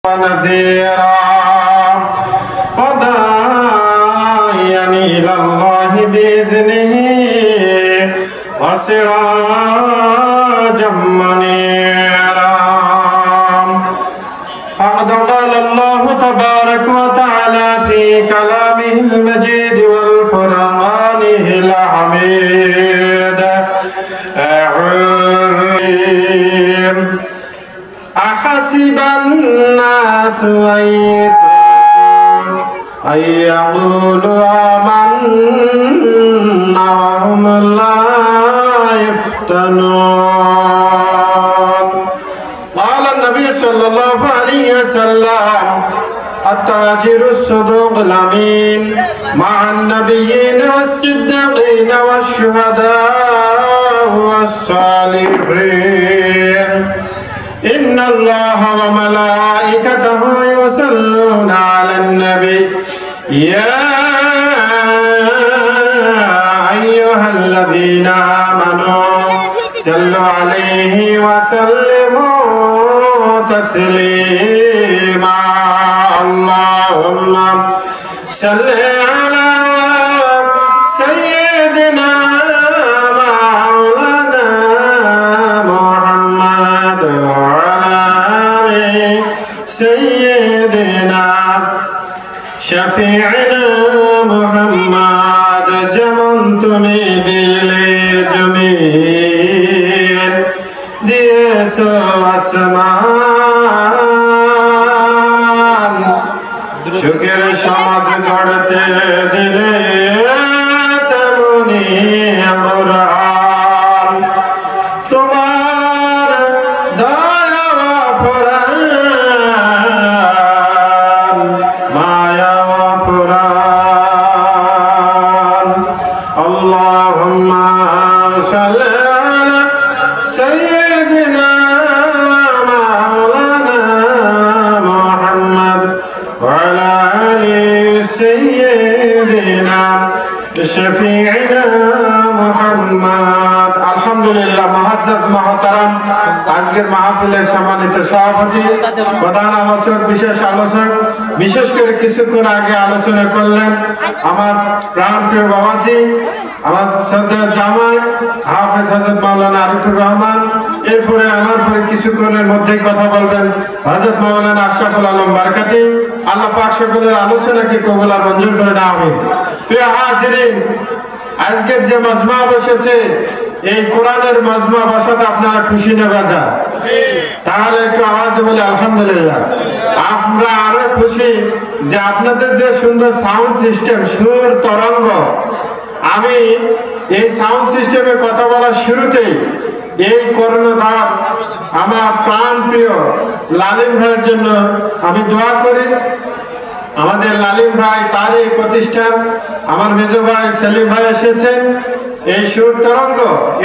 ونذيرا وداعيا إلى الله بإذنه وسراجا منيرا. فقد قال الله تبارك وتعالى في كلامه المجيد والفرقانه الحميد: أحسب الناس أن يقولوا آمنا وهم لا يفتنون. قال النبي صلى الله عليه وسلم: التاجر الصدوق الأمين مع النبيين والصديقين والشهداء والصالحين إن الله وملائكته يصلون على النبي يا أيها الذين آمنوا صلوا عليه وسلموا تسليما. اللهم صل على سيدنا مولانا محمد وعلى آل سيدنا شفيعنا محمد যেমন তুমি দিলে জমিন দিয়েছো আসমান, সুখের সমাজ গড়তে দিলে তেমনি কোরআন তোমার দয়া পরাণ মায়া পরাণ। আল্লাহুম্মা সাল্লি আলা সাইয়্যিদিনা মাওলানা মুহাম্মদ ওয়া আলা আলি সাইয়্যিদিনা শফিঈনা মুহাম্মদ। আলহামদুলিল্লাহ। মুআজ্জাজ মুহতারাম, আজকের মাহফিলের সম্মানিত সভাপতি, প্রধান আলোচক, বিশেষ আলোচক, বিশেষ করে কিছুক্ষণ আগে আলোচনা করলেন আমার প্রাণপ্রিয় বাবাজি, আমার শ্রদ্ধেয় জামাই হাফেজ হযরত মাওলানা আরিফুর রহমান। এরপরে আমার পরে কিছুক্ষণের মধ্যেই কথা বলবেন হযরত মাওলানা আশরাফুল আলম বারকাতি। আল্লাহ পাক সকলের আলোচনাকে কবুল আর মঞ্জুর করে না আমিন। প্রিয় হাজিরিন, আজকের যে মাজমা বসেছে, এই কোরআনের মাজমা বসাতে আপনারা খুশি না বেজার? তাহলে একটু আওয়াজ দিয়ে বলি আলহামদুলিল্লাহ। আমরা আরো খুশি যে আপনাদের যে সুন্দর সাউন্ড সিস্টেম, সুর তরঙ্গ। আমি এই সাউন্ড সিস্টেমে কথা বলার শুরুতেই এই কর্ণধার আমার প্রাণ প্রিয় লালিম ভাইয়ের জন্য আমি দোয়া করি। আমাদের লালিম ভাই, তার এই প্রতিষ্ঠান, আমার মেজো ভাই সেলিম ভাই এসেছেন। এই সুর তরঙ্গ,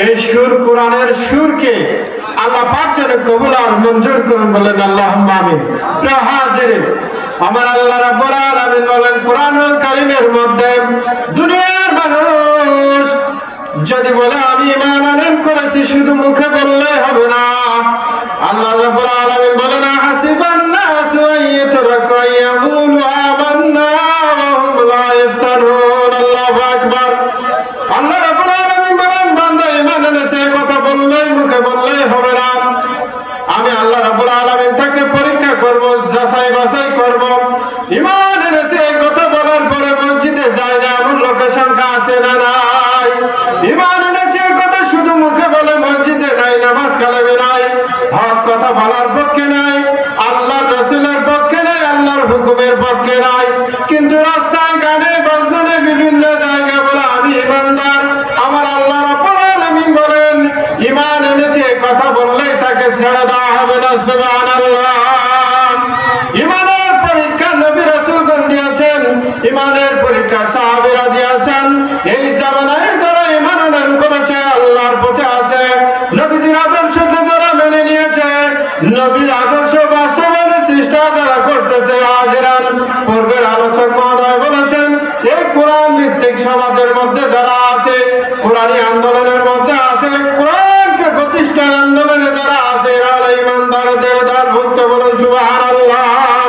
এই সুর কোরআনের সুরকে আল্লাহ পাক যেন কবুল আর মঞ্জুর করুন, বলেন আল্লাহুম্মা আমিন। প্রিয় হাজিরিন, আমার আল্লাহ রাব্বুল আলামিন বলেন কোরআনুল কারীমের মধ্যে, দুনিয়ার মানুষ যদি বলে আমি ঈমান আনয়ন করেছি, শুধু মুখে বললে হবে না। আল্লাহ রাব্বুল আলামিন বলেন হাসিবান নাস ওয়াইয়ুতরাকু ইয়াকুলু আমান্না ওয়া হুম লা ইফতানুন। আল্লাহু আকবার। আল্লাহ রাব্বুল আলামিন বলেন বান্দা ঈমান এনেছে, কথা বললেই, মুখে বললেই হবে না। আমি আল্লাহ রাব্বুল আলামিন তাকে পরীক্ষা করব, যাচাই বাছাই করব। ঈমান এনেছে কথা বলার পরে মসজিদে যায় না, এমন লোকের সংখ্যা আছে না নাই? ঈমান এনেছে কথা শুধু মুখে বলে, মসজিদে নাই, নামাজ কালামে নাই, হক কথা বলার পক্ষে নাই, আল্লাহর রাসূলের পক্ষে নাই, আল্লাহর হুকুমের পক্ষে নাই, কিন্তু রাস্তায় গানে বাজনানে বিভিন্ন জায়গায় বলে আমি ঈমানদার। আমার আল্লাহ রাব্বুল আলামিন বলেন ঈমান এনেছে কথা বললেই তাকে ছেড়ে দেওয়া হবে না। সুবহানাল্লাহ। ঈমানের পরীক্ষা নবী রাসূলগণ দিয়েছেন, ঈমানের পরীক্ষা সাহাবীরা দিয়েছেন। এই জামানায় যারা ঈমান আনয়ন করেছে, আল্লাহর পথে আছে, নবীজির আদর্শকে যারা মেনে নিয়েছে, নবীর আদর্শ বাস্তবায়নের চেষ্টা যারা করতেছে, হাজিরান, পূর্বের আলোচক মহোদয় বলেছেন এই কোরআন ভিত্তিক সমাজের মধ্যে যারা আছে, কোরআনী আন্দোলনের মধ্যে আছে, কোরআনকে প্রতিষ্ঠা আন্দোলনে যারা আছে, এরা হলো ঈমানদারদের দলভুক্ত। বলুন সুবহানাল্লাহ।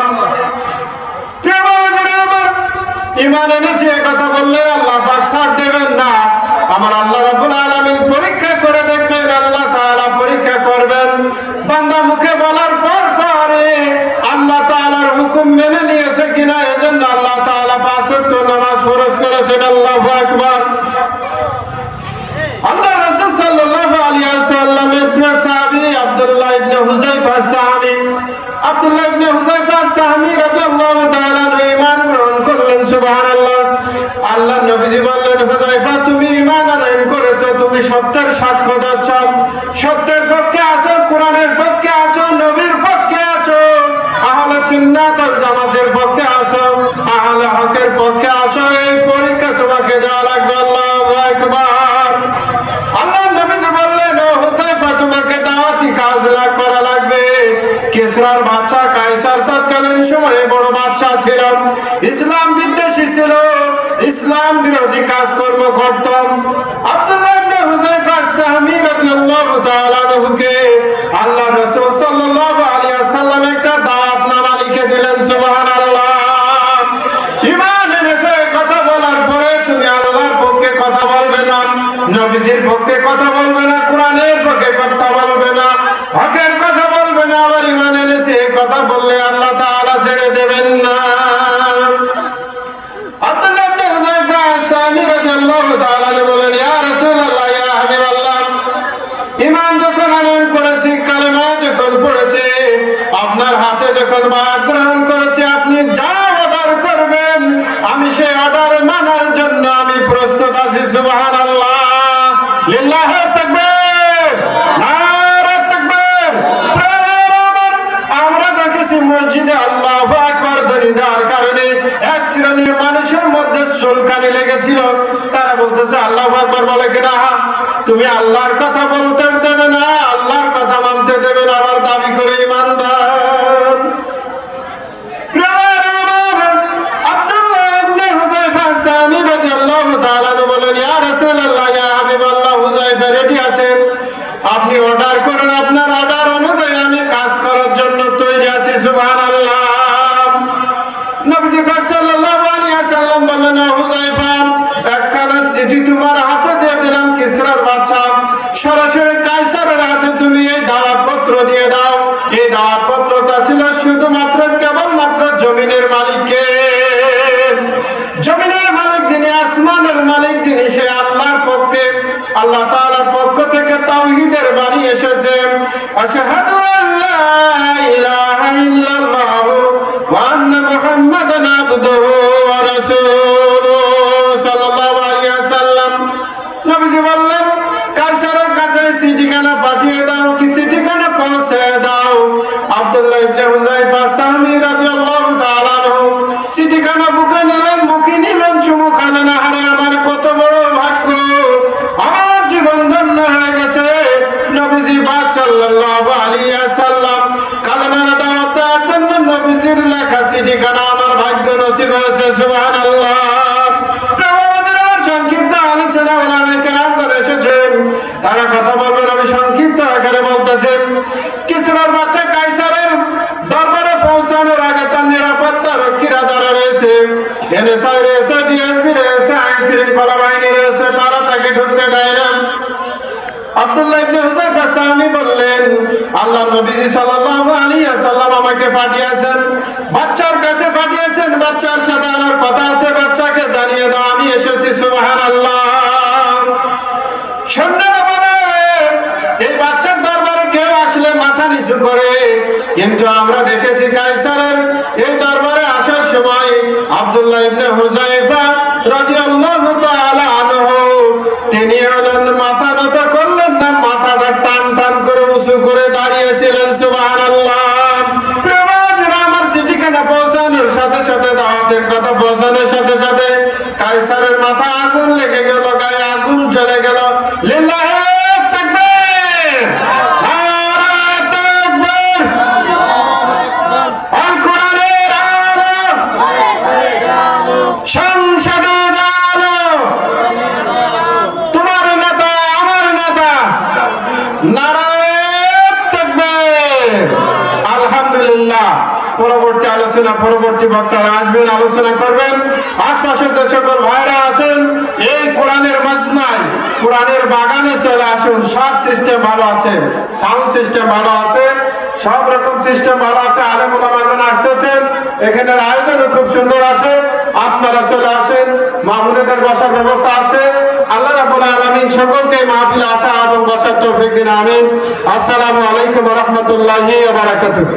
বেশি এই কথা বললে আল্লাহ পাক ছাড় দেবেন না। আমার আল্লাহ রাব্বুল আলামিন পরীক্ষা করে দেখবেন, আল্লাহ তাআলা পরীক্ষা করবেন বান্দা মুখে বলার পর পরে আল্লাহ তাআলার হুকুম মেনে নিয়েছে কিনা। এজন্য আল্লাহ তাআলা 5 ওয়াক্ত নামাজ ফরজ করেছেন। আল্লাহু আকবার। আল্লাহ রাসূল সাল্লাল্লাহু আলাইহি ওয়াসাল্লামের প্রিয় সাহাবী আব্দুল্লাহ ইবনে হুযায়ফা সাহাবী, আব্দুল্লাহ ইবনে হুযায়ফা সাহাবী রাদিয়াল্লাহু তাআলা ঈমান গ্রহণ করলেন। সুবহানাল্লাহ। আল্লাহর নবীজি বললেন, হুযায়ফা তুমি ঈমান আনয়ন করেছো, তুমি সত্যের সাক্ষ্য দিচ্ছ, সত্যের পক্ষে আছো, কোরআনের পক্ষে আছো, নবীর পক্ষে আছো, আহলে সুন্নাত ওয়াল জামাতের পক্ষে আছো, আহলে হকের পক্ষে আছো। এই পরীক্ষা তোমাকে দেওয়া লাগবে। আল্লাহু আকবার। আল্লাহর নবীজি বললেন, ও হুযায়ফা তোমাকে দাওয়াতি কাজ করা লাগবে। কিসরার বাদশা কায়সার তৎকালীন সময়ে বড় বাদশা ছিল, ইসলাম বিদ্বেষী ছিল, ইসলাম বিরোধী কাজকর্ম করত। আব্দুল্লাহ ইবনে হুযায়ফা সাহাবী রাদিয়াল্লাহু তাআলা আনহুকে আল্লাহ রাসূল সাল্লাল্লাহু আলাইহি ওয়াসাল্লাম একটা দাওয়াতনামা লিখে দিলেন। সুবহানাল্লাহ। ঈমান এনেছে, কথা বলার পরে তুমি আল্লাহর পক্ষে কথা বলবে না, নবীজির পক্ষে কথা বলবে না, কোরআনের পক্ষে কথা বলবে না, হকের কথা বলবে না। আবার ঈমান এনেছে, কথা বললে আল্লাহ তাআলা ছেড়ে দেবেন না। আব্দুল্লাহ ইবনে হুযায়ফা সাহাবী রাদিয়াল্লাহু তাআলা বলেন, ইয়া রাসূলুল্লাহ, ইয়া হাবিবাল্লাহ, ঈমান যখন আনয়ন করেছি, কালেমা যখন পড়েছি, আপনার হাতে যখন বায়াত গ্রহণ করেছি, আপনি যা অর্ডার করবেন আমি সেই অর্ডার মানার জন্য আমি প্রস্তুত আছি। সুবহানাল্লাহ। লিল্লাহি তাকবীর, নারে তাকবীর। আমরা দেখেছি মসজিদে আল্লাহু আকবার ধ্বনি দেওয়ার কারণে এক শ্রেণীর মানুষের মধ্যে চুলকানি লেগেছিল। তারা বলতেছে আল্লাহু আকবার বলে কিনা, তুমি আল্লাহর কথা বলতে দেবে না, আল্লাহর কথা মানতে দেবে না, আবার দাবি করে ঈমানদার। আব্দুল্লাহ ইবনে হুযায়ফা সাহাবী রাদিয়াল্লাহু তাআলা বলেন, ইয়া রাসূলুল্লাহ, ইয়া হাবিবাল্লাহ, হুযায়ফা রেডি আছে, আপনি অর্ডার করেন, আপনার অর্ডার অনুযায়ী আমি কাজ করার জন্য তৈরি আছি। সুবহানাল্লাহ। নবীজি পাক সাল্লাল্লাহু আলাইহি ওয়াসাল্লাম বললেন, হুযায়ফা একখানা চিঠি তোমার হাতে দিয়ে দিলাম, কিসরার বাদশা, সরাসরি কায়সারের হাতে তুমি এই দাওয়াত পত্র দিয়ে দাও। এই দাওয়াত পত্রটা ছিল শুধুমাত্র কেবলমাত্র জমিনের মালিককে। জমিনের মালিক যিনি, আসমানের মালিক যিনি, সে আল্লাহর পক্ষে, আল্লাহ তাআলার পক্ষ থেকে তাওহীদের বাণী এসেছে। আশহাদু আল্লা ইলাহা ইল্লাল্লাহ ওয়া আন্না মুহাম্মাদান আবদুহু ওয়া রাসূলুহু সাল্লাল্লাহু আলাইহি ওয়াসাল্লাম। নবীজি বললেন, কায়সারের কাছে চিঠিখানা পাঠিয়ে দাও, কি চিঠিখানা পৌঁছে দাও। আব্দুল্লাহ ইবনে হুযায়ফা সাহাবী রাদিয়াল্লাহু তাআলা আনহু চিঠিখানা বুকে নিলেন, মুখে নিলেন, চুমু খালেন। আরে আমার কত বড় ভাগ্য, আমার জীবন ধন্য হয়ে গেছে। নবীজি পাক সাল্লাল্লাহু আলাইহি ওয়াসাল্লাম কালেমার দাওয়াত দেওয়ার জন্য নবীজির লেখা চিঠিখানা আমার ভাগ্য নসিব হয়েছে। সুবহানাল্লাহ। সংক্ষিপ্ত আলোচনা ওলামায়ে কেরাম করে এসেছেন, তারা কথা বলবেন, আমি সংক্ষিপ্ত আকারে বলতেছি। কিসরার বাদশা কায়সারের দরবারে পৌঁছানোর আগে তার নিরাপত্তা রক্ষীরা যারা রয়েছে, এনএসআই রয়েছে, ডিএসপি রয়েছে, আইন শৃঙ্খলা বাহিনী রয়েছে, তারা তাকে ঢুকতে দেয় না। আব্দুল্লাহ ইবনে হুযায়ফা সাহাবী বললেন, আল্লাহর নবীজি সাল্লাল্লাহু আলাইহি ওয়াসাল্লাম আমাকে পাঠিয়েছেন, বাচ্চার কাছে পাঠিয়েছেন, বাচ্চার সাথে আমার কথা আছে, বাচ্চাকে জানিয়ে দাও আমি এসেছি। সুবহানাল্লাহ। সৈন্যরা বলে, এই বাচ্চার দরবারে কেউ আসলে মাথা নিচু করে, কিন্তু আমরা দেখেছি কায়সারের এই দরবারে আসার সময় আব্দুল্লাহ ইবনে হুযায়ফা রাদিয়াল্লাহু তাআলা আনহু তিনি হলেন মাথা নত করলেন না, মাথাটা টান টান করে উঁচু করে দাঁড়িয়েছিলেন। সুবহানাল্লাহ। প্রবাদীরা আমার চিঠিখানা পৌঁছানোর সাথে সাথে, দাওয়াতের কথা পৌঁছানোর সাথে সাথে কায়সারের মাথা আগুন লেগে গেল, গায়ে আগুন জ্বলে গেল। লিল্লাহি তাকবীর, নারে তাকবীর। আল কোরআনের আলো, সংসদে আলো, তোমার পরবর্তী আলোচনা পরবর্তী বক্তারা আসবেন, আলোচনা করবেন। আশপাশে যে সকল ভাইরা আছেন এই কোরআনের মাজমায়, কোরআনের বাগানে চলে আসুন। সব সিস্টেম ভালো আছে, সাউন্ড সিস্টেম ভালো আছে, সব রকম সিস্টেম ভালো আছে। আলেম ওলামাগণ আসতেছেন, এখানের আয়োজনও খুব সুন্দর আছে। আপনারা চলে আসেন, মাহমুদের বসার ব্যবস্থা আছে। আল্লাহ রাব্বুল আলামিন সকলকে মাহফিলে আসা এবং বসার তৌফিক দিন। আমিন। আসসালামু আলাইকুম ওয়া রাহমাতুল্লাহি ওয়া বারাকাতুহু।